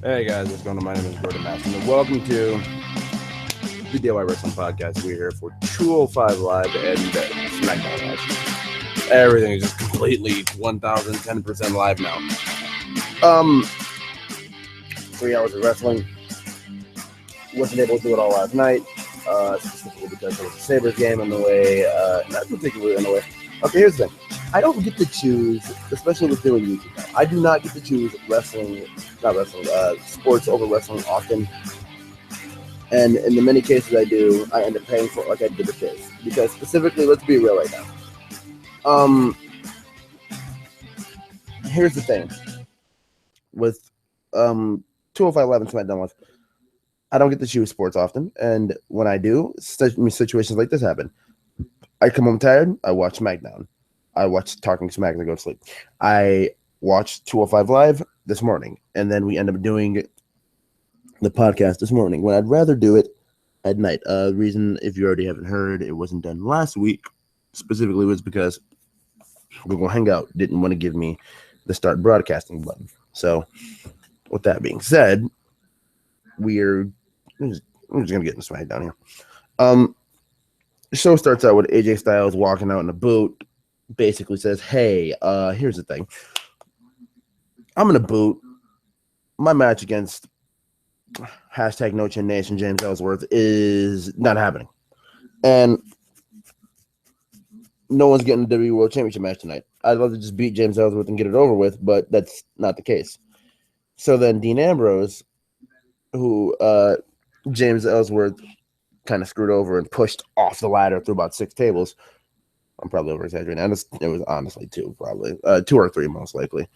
Hey guys, what's going on? My name is Jordan Masson, and welcome to the DIY Wrestling Podcast. We're here for 205 Live and Smackdown Live. Everything is just completely 1010% live now. 3 hours of wrestling. Wasn't able to do it all last night, specifically because there was a Sabres game on the way. Not particularly on the way. Okay, here's the thing. I don't get to choose, especially with doing YouTube now. I do not get to choose sports over wrestling often. And in the many cases I do, I end up paying for it like I did with this. Because specifically, let's be real right now. Here's the thing. With 205 Live and Smackdown Live, I don't get to choose sports often. And when I do, situations like this happen. I come home tired, I watch Smackdown. I watch Talking Smack and I go to sleep. I watched 205 Live this morning, and then we end up doing the podcast this morning when I'd rather do it at night. Reason, if you already haven't heard, it wasn't done last week specifically was because Google Hangout didn't want to give me the start broadcasting button. So with that being said, we're just going to get into Smackdown here. The show starts out with AJ Styles walking out in a boot. Basically says, hey, here's the thing. I'm in a boot. My match against hashtag No Chin Nation James Ellsworth is not happening. And no one's getting a WWE World Championship match tonight. I'd love to just beat James Ellsworth and get it over with, but that's not the case. So then Dean Ambrose, who James Ellsworth kind of screwed over and pushed off the ladder through about 6 tables. I'm probably over exaggerating. It was honestly 2, probably 2 or 3 most likely.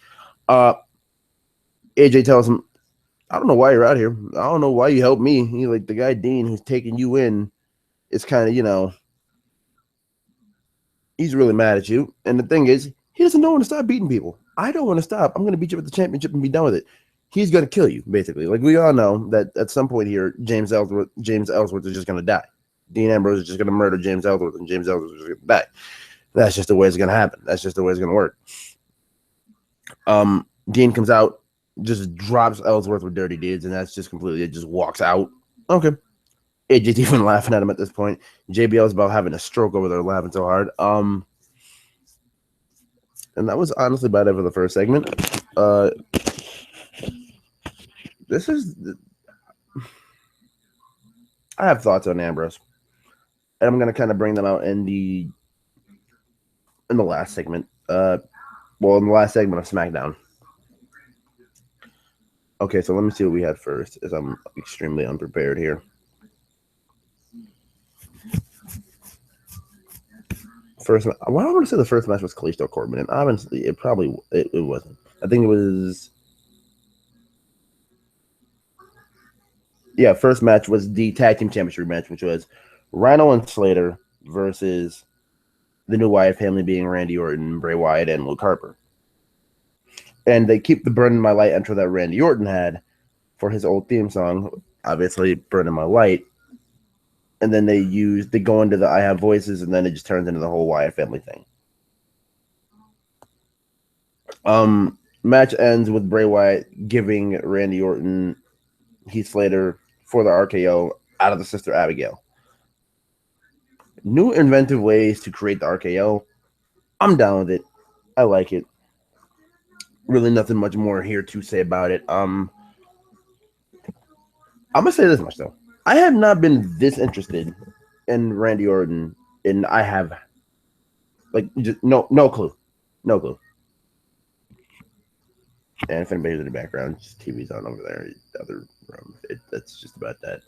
AJ tells him, "I don't know why you're out here. I don't know why you helped me." He like the guy Dean who's taking you in is kind of he's really mad at you. And the thing is, he doesn't know when to stop beating people. I don't want to stop. I'm going to beat you with the championship and be done with it. He's going to kill you, basically. Like we all know that at some point here, James Ellsworth is just going to die. Dean Ambrose is just going to murder James Ellsworth, and James Ellsworth is just going to die. That's just the way it's going to happen. That's just the way it's going to work. Dean comes out, just drops Ellsworth with dirty deeds, and that's just completely, it just walks out. Okay. AJ's even laughing at him at this point. JBL is about having a stroke over there laughing so hard. And that was honestly about it for the first segment. I have thoughts on Ambrose. And I'm going to kind of bring them out in the last segment. In the last segment of SmackDown. Okay, so let me see what we had first, as I'm extremely unprepared here. Why do I want to say the first match was Kalisto Corbin? And obviously, it wasn't. I think it was. Yeah, first match was the Tag Team Championship match, which was Rhino and Slater versus the new Wyatt family, being Randy Orton, Bray Wyatt, and Luke Harper. And they keep the Burning My Light intro that Randy Orton had for his old theme song, obviously Burning My Light. And then they go into the I Have Voices, and then it just turns into the whole Wyatt family thing. Match ends with Bray Wyatt giving Randy Orton Heath Slater for the RKO out of the Sister Abigail. New inventive ways to create the RKO. I'm down with it. I like it. Really nothing much more here to say about it. I'm gonna say this much though. I have not been this interested in Randy Orton, and I have just no clue. No clue. And if anybody's in the background, just TV's on over there, the other room. That's just about that.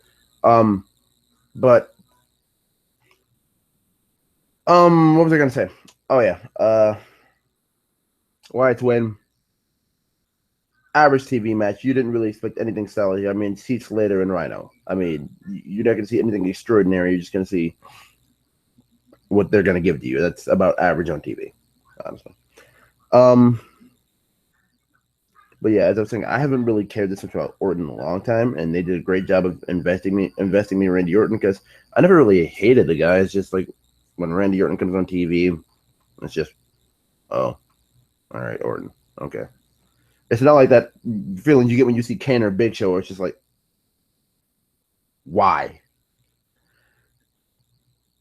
But what was I gonna say? Oh yeah. Wyatt's win. Average TV match. You didn't really expect anything stellar. I mean, Heath Slater and Rhino. I mean, you're not going to see anything extraordinary. You're just going to see what they're going to give to you. That's about average on TV, honestly. But yeah, as I was saying, I haven't really cared this much about Orton in a long time, and they did a great job of investing me in Randy Orton, because I never really hated the guy. It's just like when Randy Orton comes on TV, it's just, oh, all right, Orton, okay. It's not like that feeling you get when you see Kane or Big Show, where it's just like, why?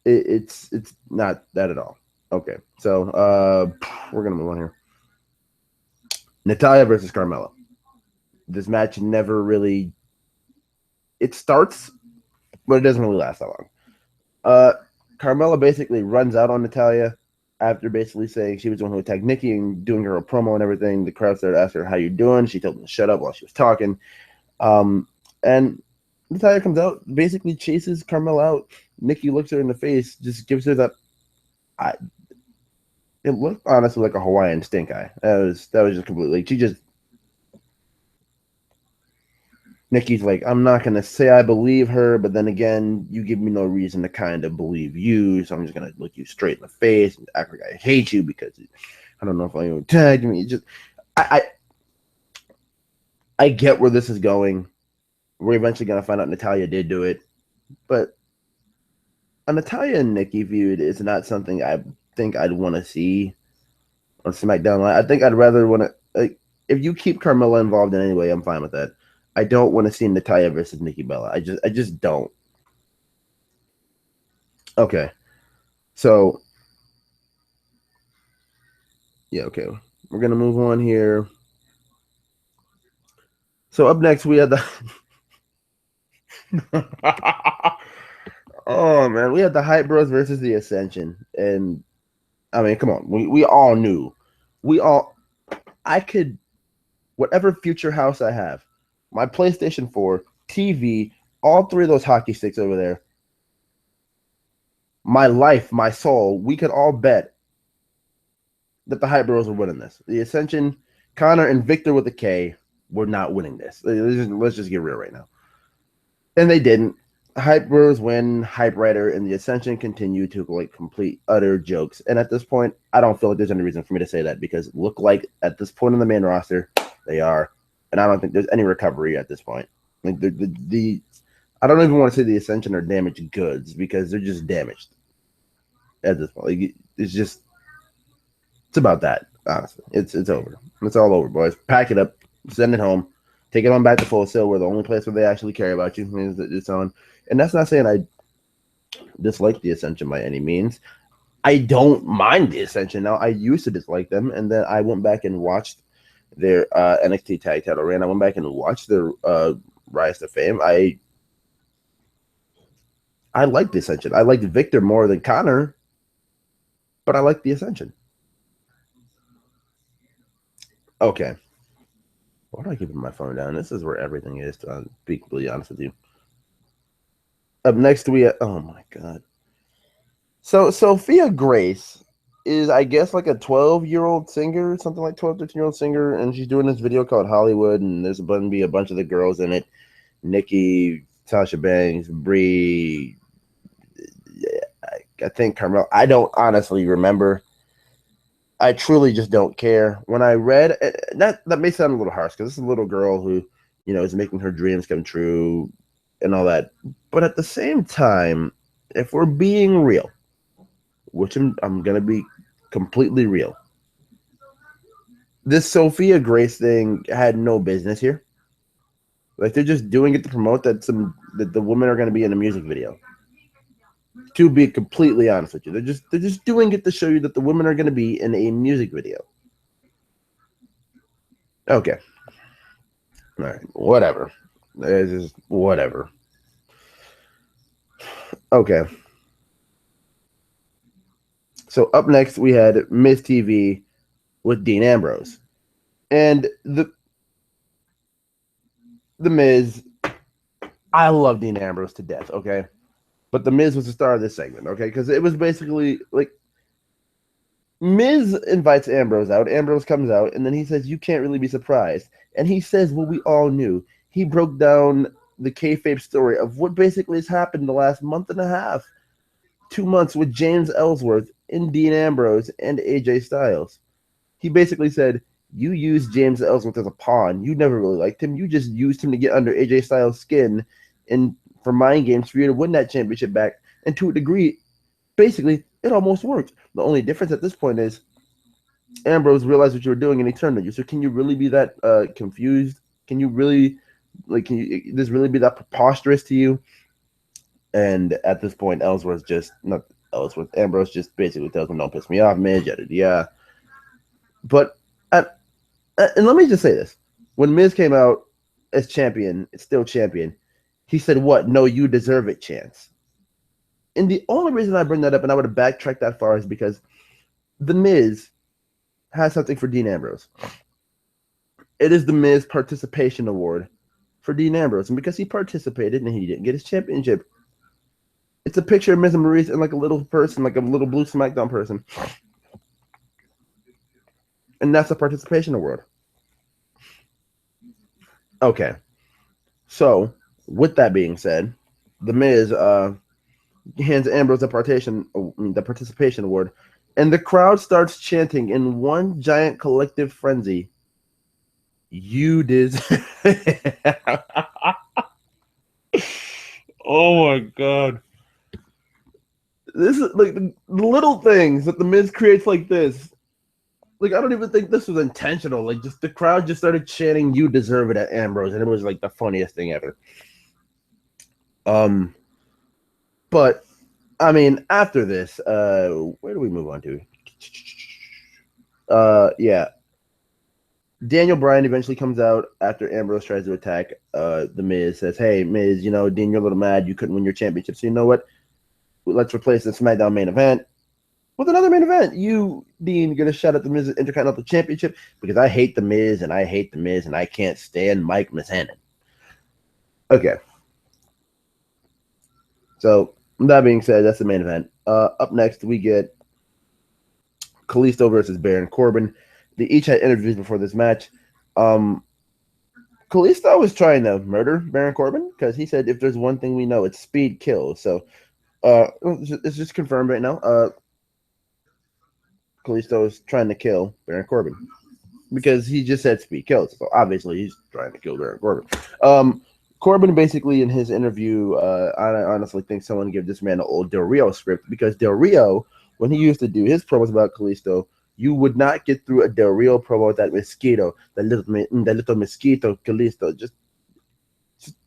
It's not that at all. Okay, so we're gonna move on here. Natalya versus Carmella. This match never really. It starts, but it doesn't really last that long. Carmella basically runs out on Natalya after basically saying she was the one who attacked Nikki and doing her promo and everything. The crowd started asking her, how you doing? She told them to shut up while she was talking. And Natalya comes out, basically chases Carmella out. Nikki looks her in the face, just gives her that. It looked honestly like a Hawaiian stink eye. That was just completely. She just. Nikki's like, I'm not going to say I believe her, but then again, you give me no reason to kind of believe you, so I'm just going to look you straight in the face and act like I hate you because I don't know if anyone tagged me. Just, I get where this is going. We're eventually going to find out Natalya did do it, but a Natalya and Nikki feud is not something I think I'd want to see on Smackdown. I think I'd rather want to, like, if you keep Carmella involved in any way, I'm fine with that. I don't want to see Natalya versus Nikki Bella. I just don't. Okay. So yeah, okay. We're gonna move on here. So up next we had the oh man, we had the Hype Bros versus the Ascension. And I mean, come on, we all knew. I could whatever future house I have, my PlayStation 4, TV, all three of those hockey sticks over there, my life, my soul, we could all bet that the Hype Bros were winning this. The Ascension, Connor and Victor with a K were not winning this. Let's just get real right now. And they didn't. Hype Bros win, Hype Rider, and the Ascension continue to like complete utter jokes. And at this point, I don't feel like there's any reason for me to say that because look like at this point in the main roster, they are. And I don't think there's any recovery at this point. Like I don't even want to say the Ascension are damaged goods because they're just damaged at this point. Like, it's about that. Honestly, it's over. It's all over, boys. Pack it up, send it home, take it on back to Full Sail, where the only place where they actually care about you is it's on. And that's not saying I dislike the Ascension by any means. I don't mind the Ascension now. I used to dislike them, and then I went back and watched their NXT Tag Title reign. I went back and watched their Rise to Fame. I like the Ascension. I liked Victor more than Connor, but I like the Ascension. Okay. Why do I keep my phone down? This is where everything is, to be completely honest with you. Up next, we have, oh my God. So Sophia Grace is, I guess, like a 12-year-old singer, something like 12, 13-year-old singer, and she's doing this video called Hollywood, and there's going to be a bunch of the girls in it. Nikki, Tasha Banks, Brie, I think Carmel. I don't honestly remember. I truly just don't care. When I read that may sound a little harsh because this is a little girl who, is making her dreams come true and all that. But at the same time, if we're being real, which I'm gonna be completely real, this Sophia Grace thing had no business here. Like they're just doing it to promote that the women are gonna be in a music video. To be completely honest with you, they're just doing it to show you that the women are going to be in a music video. Okay, all right, whatever. It's just whatever. Okay. So up next we had Miss TV with Dean Ambrose, and the Miz. I love Dean Ambrose to death. Okay. But the Miz was the star of this segment, okay? Because it was basically like Miz invites Ambrose out. Ambrose comes out, and then he says, "You can't really be surprised." And he says, "Well, we all knew." He broke down the kayfabe story of what basically has happened the last month and a half, 2 months with James Ellsworth and Dean Ambrose and AJ Styles. He basically said, "You used James Ellsworth as a pawn. You never really liked him. You just used him to get under AJ Styles' skin and for mind games for you to win that championship back." And to a degree, basically, it almost worked. The only difference at this point is Ambrose realized what you were doing and he turned on you. So can you really be that confused? Can you really can this really be that preposterous to you? And at this point, Ellsworth just not Ellsworth, Ambrose just basically tells him, "Don't piss me off, Miz." Yeah. But and let me just say this: when Miz came out as champion, it's still champion. He said, "What? No, you deserve it, chance." And the only reason I bring that up, and I would have backtracked that far, is because the Miz has something for Dean Ambrose. It is the Miz Participation Award for Dean Ambrose, and because he participated and he didn't get his championship, it's a picture of Miz and Maurice and like a little person, like a little blue Smackdown person, and that's a participation award. Okay, so with that being said, the Miz hands Ambrose the participation award, and the crowd starts chanting in one giant collective frenzy. You deserve. Oh my god! This is like the little things that the Miz creates like this. Like, I don't even think this was intentional. Like, just the crowd just started chanting, "You deserve it" at Ambrose, and it was like the funniest thing ever. But I mean, after this, where do we move on to? Yeah. Daniel Bryan eventually comes out after Ambrose tries to attack the Miz, says, "Hey, Miz, you know, Dean, you're a little mad. You couldn't win your championship. So you know what? Let's replace the SmackDown main event with another main event. You, Dean, get a shot at the Miz Intercontinental Championship because I hate the Miz and I hate the Miz and I can't stand Mike Mishannon." Okay. So that being said, that's the main event. Up next, we get Kalisto versus Baron Corbin. They each had interviews before this match. Kalisto was trying to murder Baron Corbin because he said, "If there's one thing we know, it's speed kills." So it's just confirmed right now. Kalisto is trying to kill Baron Corbin because he just said speed kills. So obviously he's trying to kill Baron Corbin. Corbin basically in his interview, I honestly think someone gave this man an old Del Rio script because Del Rio, when he used to do his promos about Kalisto, you would not get through a Del Rio promo with that mosquito, the little mosquito Kalisto. Just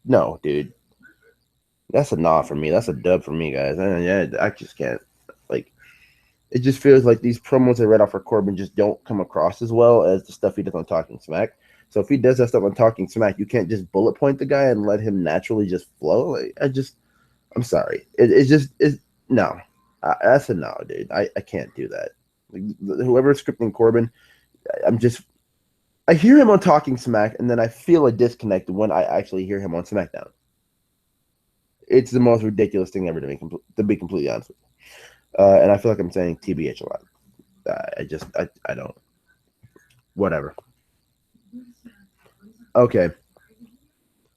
no, dude. That's a nod for me. That's a dub for me, guys. I just can't. Like, it just feels like these promos I read off for Corbin just don't come across as well as the stuff he does on Talking Smack. So if he does that stuff on Talking Smack, you can't just bullet point the guy and let him naturally just flow. Like, I'm sorry. No. That's a no, dude. I can't do that. Like, whoever's scripting Corbin, I hear him on Talking Smack, and then I feel a disconnect when I actually hear him on SmackDown. It's the most ridiculous thing ever to be completely honest with you. And I feel like I'm saying TBH a lot. I don't. Whatever. Okay.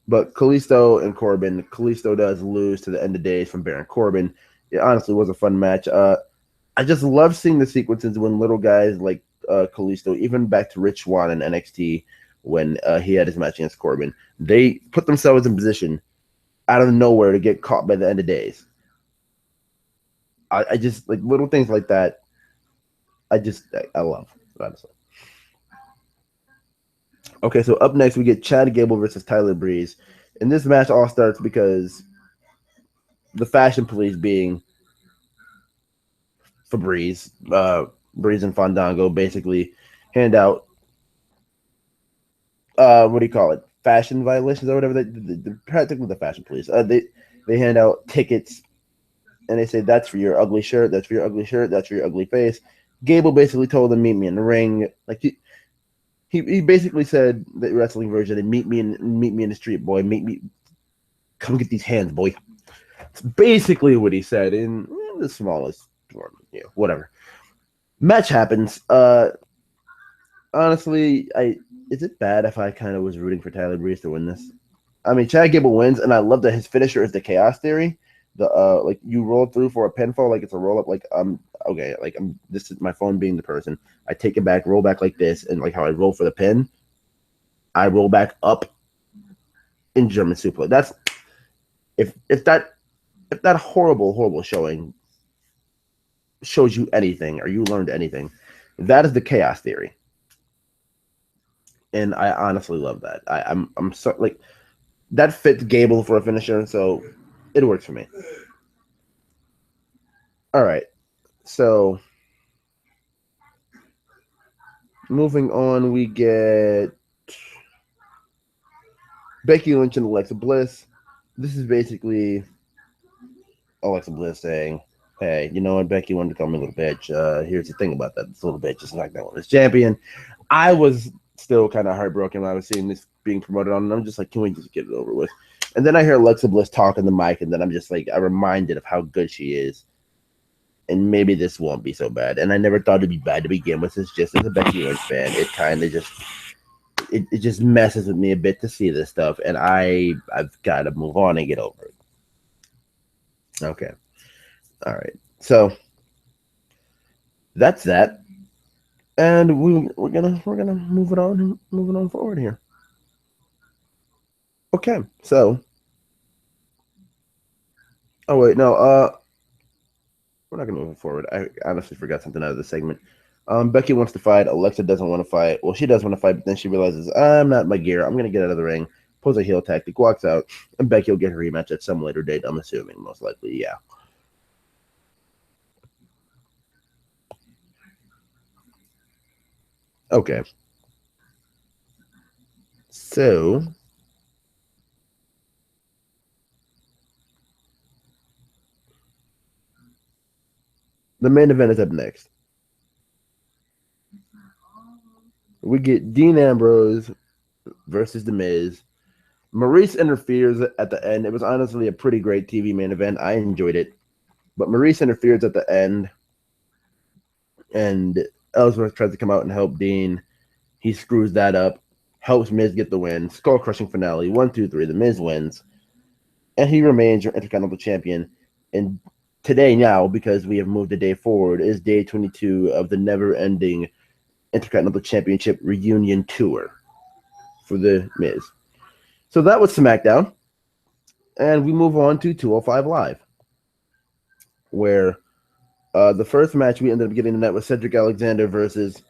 But Kalisto and Corbin, Kalisto does lose to the end of days from Baron Corbin. It honestly was a fun match. I just love seeing the sequences when little guys like Kalisto, even back to Rich Swann in NXT when he had his match against Corbin, they put themselves in position out of nowhere to get caught by the end of days. I just like little things like that. I love, honestly. Okay, so up next we get Chad Gable versus Tyler Breeze. And this match all starts because the Fashion Police being Breeze and Fandango basically hand out what do you call it? Fashion violations or whatever. They're practically the Fashion Police. They hand out tickets and they say, "That's for your ugly shirt. That's for your ugly shirt. That's for your ugly face." Gable basically told them, "Meet me in the ring." Like he basically said the wrestling version, and meet me in the street, boy. Come get these hands, boy. It's basically what he said in the smallest form. Yeah, whatever. Match happens. Honestly, is it bad if I kind of was rooting for Tyler Breeze to win this? I mean, Chad Gable wins, and I love that his finisher is the Chaos Theory. The like you roll through for a pinfall, like it's a roll up. Like okay, like this is my phone being the person. I take it back, roll back like this, and like how I roll for the pin, I roll back up in German suplex. That's if that horrible showing shows you anything or you learned anything, That is the chaos theory, and I honestly love that. I'm so like that fits Gable for a finisher, so it works for me. All right, so moving on, we get Becky Lynch and Alexa Bliss. This is basically Alexa Bliss saying, "Hey, you know what? Becky wanted to call me a little bitch. Here's the thing about that. This little bitch is not that one as champion." I was still kind of heartbroken when I was seeing this being promoted on, and I'm just like, "Can we just get it over with?" And then I hear Alexa Bliss talk on the mic, and then I'm just like, I'm reminded of how good she is, and maybe this won't be so bad. And I never thought it'd be bad to begin with. It's just as a Becky Lynch fan, it kind of just it just messes with me a bit to see this stuff, and I've got to move on and get over it. Okay. All right. So that's that, and we're gonna move it on forward here. Okay. So oh wait no we're not gonna move it forward. I honestly forgot something out of the segment. Becky wants to fight. Alexa doesn't want to fight. Well, she does want to fight, but then she realizes I'm not in my gear. I'm gonna get out of the ring. Pulls a heel tactic, walks out, and Becky will get her rematch at some later date. I'm assuming, most likely, yeah. Okay. So the main event is up next. We get Dean Ambrose versus The Miz. Maurice interferes at the end. It was honestly a pretty great TV main event. I enjoyed it. But Maurice interferes at the end, and Ellsworth tries to come out and help Dean. He screws that up, helps Miz get the win. Skull crushing finale. 1, 2, 3. The Miz wins, and he remains your Intercontinental Champion. And today, now, because we have moved a day forward, is day 22 of the never ending Intercontinental Championship reunion tour for the Miz. So that was SmackDown. And we move on to 205 Live, where the first match we ended up getting tonight was Cedric Alexander versus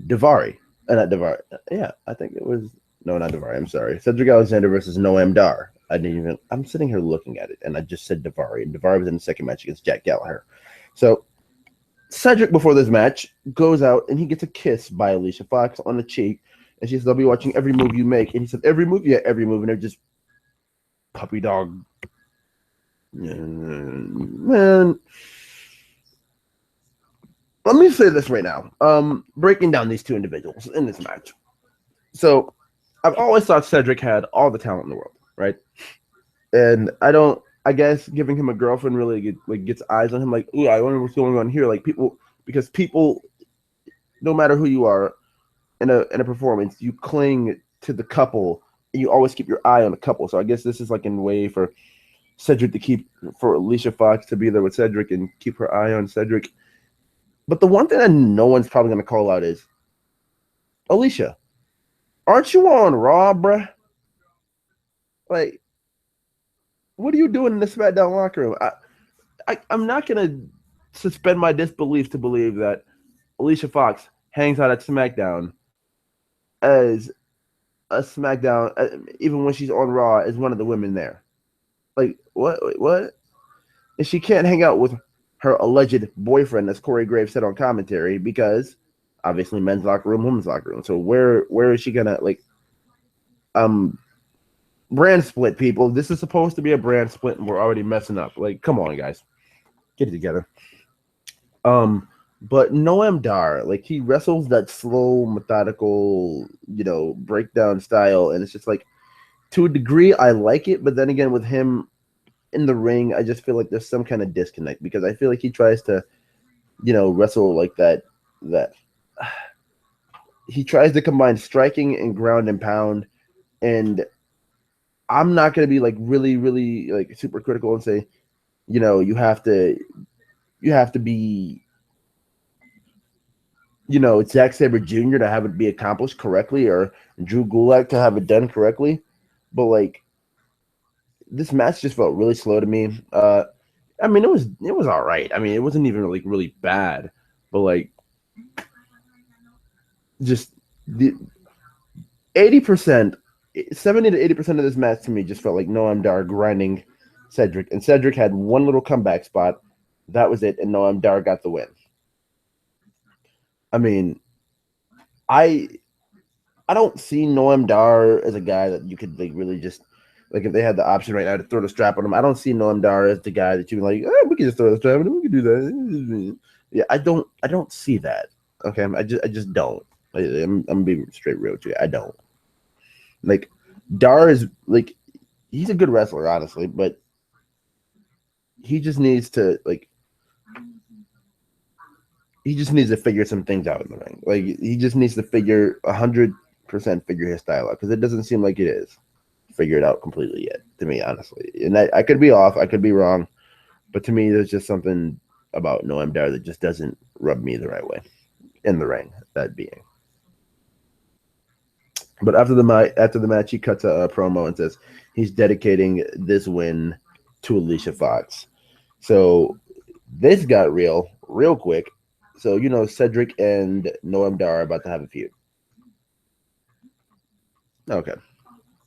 Davari. Not Davari. Yeah, I think it was. No, not Davari. I'm sorry. Cedric Alexander versus Noam Dar. I didn't even. I'm sitting here looking at it, and I just said Davari. And Davari was in the second match against Jack Gallagher. So Cedric, before this match, goes out and he gets a kiss by Alicia Fox on the cheek. And she says, "I'll be watching every move you make." And he said, "Every move?" "Yeah, every move." And they're just puppy dog. Man, let me say this right now. Breaking down these two individuals in this match. So I've always thought Cedric had all the talent in the world, right? And I don't. I guess giving him a girlfriend really gets eyes on him. Like, ooh, I wonder what's going on here. Like people, because people, no matter who you are in a performance, you cling to the couple. And you always keep your eye on the couple. So I guess this is like a way for Cedric to keep for Alicia Fox to be there with Cedric and keep her eye on Cedric. But the one thing that no one's probably going to call out is Alicia. Aren't you on Raw, bruh? Like, what are you doing in the SmackDown locker room? I'm not going to suspend my disbelief to believe that Alicia Fox hangs out at SmackDown as a SmackDown, even when she's on Raw, as one of the women there. Like, what? Wait, what? And she can't hang out with her alleged boyfriend, as Corey Graves said on commentary, because obviously men's locker room, women's locker room. So where is she gonna um brand split, people? This is supposed to be a brand split, and we're already messing up. Like, come on, guys, get it together. But Noam Dar, like he wrestles that slow, methodical, breakdown style, and it's just like to a degree I like it, but then again with him in the ring, I just feel like there's some kind of disconnect because I feel like he tries to, wrestle like that he tries to combine striking and ground and pound, and I'm not gonna be like really, really like super critical and say, you have to be, Zack Sabre Jr. to have it be accomplished correctly or Drew Gulak to have it done correctly. But like this match just felt really slow to me. I mean, it was all right. I mean, it wasn't even really bad, but like just the 80%, 70 to 80% of this match to me just felt like Noam Dar grinding Cedric, and Cedric had one little comeback spot. That was it, and Noam Dar got the win. I mean, I don't see Noam Dar as a guy that you could like really just like if they had the option right now to throw the strap on him. I don't see Noam Dar as the guy that you can like, we can just throw the strap on him. We can do that. Yeah, I don't see that. Okay, I just don't. I'm being straight real with you. I don't. Like Dar is like he's a good wrestler, honestly, but he just needs to figure some things out in the ring. Like he just needs to figure 100% figure his style out because it doesn't seem like it is figured out completely yet to me, honestly. And I could be off, I could be wrong, but to me, there's just something about Noam Dar that just doesn't rub me the right way in the ring. That being. But after the match, he cuts a promo and says he's dedicating this win to Alicia Fox. So this got real quick. So Cedric and Noam Dar are about to have a feud. Okay,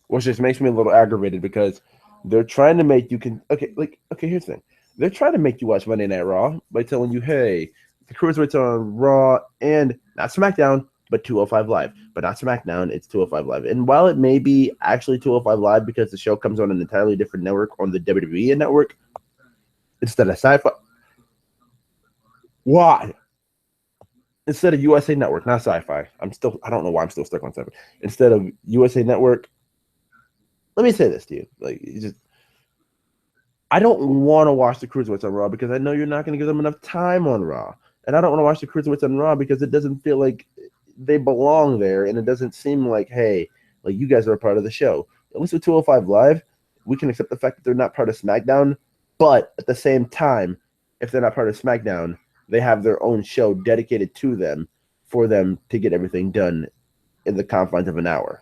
which just makes me a little aggravated because they're trying to make you here's the thing. They're trying to make you watch Monday Night Raw by telling you, hey, the Cruiserweights are on Raw and not SmackDown, but 205 Live. But not SmackDown, it's 205 Live. And while it may be actually 205 Live because the show comes on an entirely different network on the WWE network instead of Sci-Fi. Why? Instead of USA Network, not Sci-Fi. I don't know why I'm still stuck on Sci-Fi. Instead of USA Network, let me say this to you. I don't want to watch the Cruiserweights on Raw because I know you're not going to give them enough time on Raw. And I don't want to watch the Cruiserweights on Raw because it doesn't feel like they belong there, and it doesn't seem like, hey, like you guys are a part of the show. At least with 205 Live, we can accept the fact that they're not part of SmackDown, but at the same time, if they're not part of SmackDown, they have their own show dedicated to them for them to get everything done in the confines of an hour.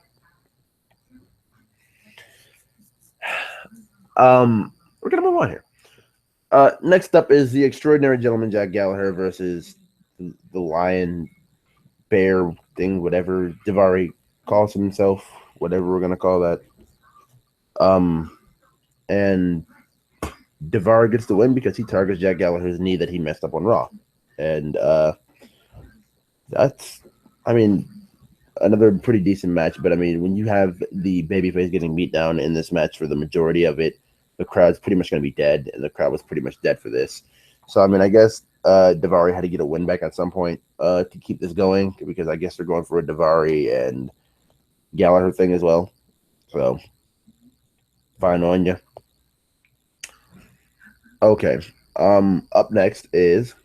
We're going to move on here. Next up is the Extraordinary Gentleman Jack Gallagher versus the Lion Bear thing, whatever Daivari calls himself, whatever we're going to call that. And Daivari gets the win because he targets Jack Gallagher's knee that he messed up on Raw. And that's, another pretty decent match. But, when you have the babyface getting beat down in this match for the majority of it, the crowd's pretty much going to be dead, and the crowd was pretty much dead for this. So, I guess Daivari had to get a win back at some point to keep this going because I guess they're going for a Daivari and Gallagher thing as well. So, fine on you. Okay. Up next is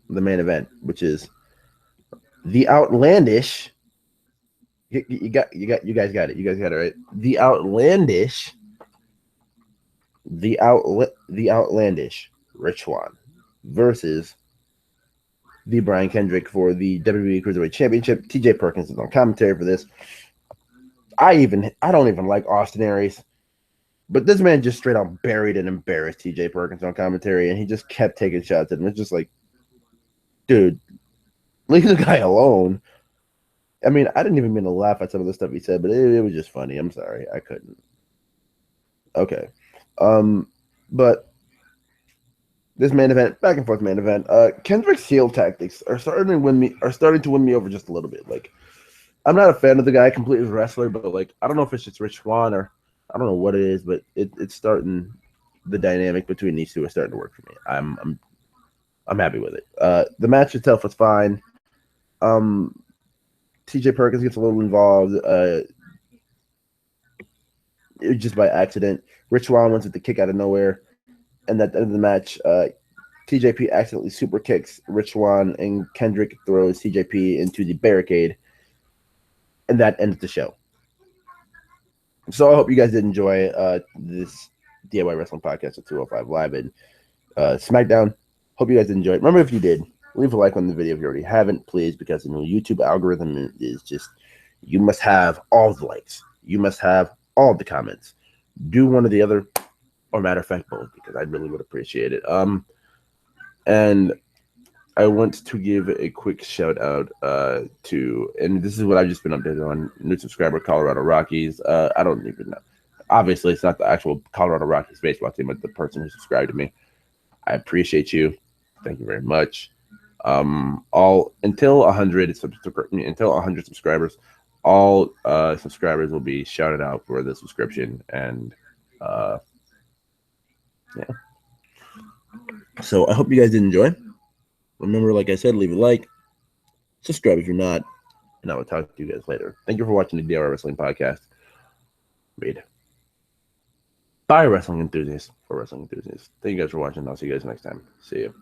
the main event, which is the outlandish. You guys got it. You guys got it right. The outlandish Rich Swann versus the Brian Kendrick for the WWE Cruiserweight Championship. TJ Perkins is on commentary for this. I don't even like Austin Aries, but this man just straight out buried and embarrassed TJ Perkins on commentary, and he just kept taking shots at him. It's just like, dude, leave the guy alone. I didn't even mean to laugh at some of the stuff he said, but it was just funny. I'm sorry, I couldn't. Okay, but this main event, back and forth main event, Kendrick's heel tactics are starting to win me over just a little bit. Like, I'm not a fan of the guy completely as a wrestler, but I don't know if it's just Rich Swann or I don't know what it is, but it's starting. The dynamic between these two is starting to work for me. I'm happy with it. The match itself was fine. TJ Perkins gets a little involved. It was just by accident. Rich Swann wants it to kick out of nowhere. And at the end of the match, TJP accidentally super kicks Rich Swann, and Kendrick throws TJP into the barricade. And that ends the show. So I hope you guys did enjoy this DIY Wrestling Podcast at 205 Live and SmackDown. Hope you guys did enjoy it. Remember, if you did, leave a like on the video if you already haven't, please, because the YouTube algorithm is just, you must have all the likes. You must have all the comments. Do one or the other, or matter of fact, both, because I really would appreciate it. And I want to give a quick shout out to, and this is what I've just been updated on, new subscriber, Colorado Rockies. I don't even know. Obviously, it's not the actual Colorado Rockies baseball team, but the person who subscribed to me. I appreciate you. Thank you very much. All until 100 subscribers, all subscribers will be shouted out for the subscription, and yeah. So I hope you guys did enjoy. Remember, like I said, leave a like, subscribe if you're not, and I will talk to you guys later. Thank you for watching the DIY Wrestling Podcast. Made by wrestling enthusiasts for wrestling enthusiasts. Thank you guys for watching. I'll see you guys next time. See you.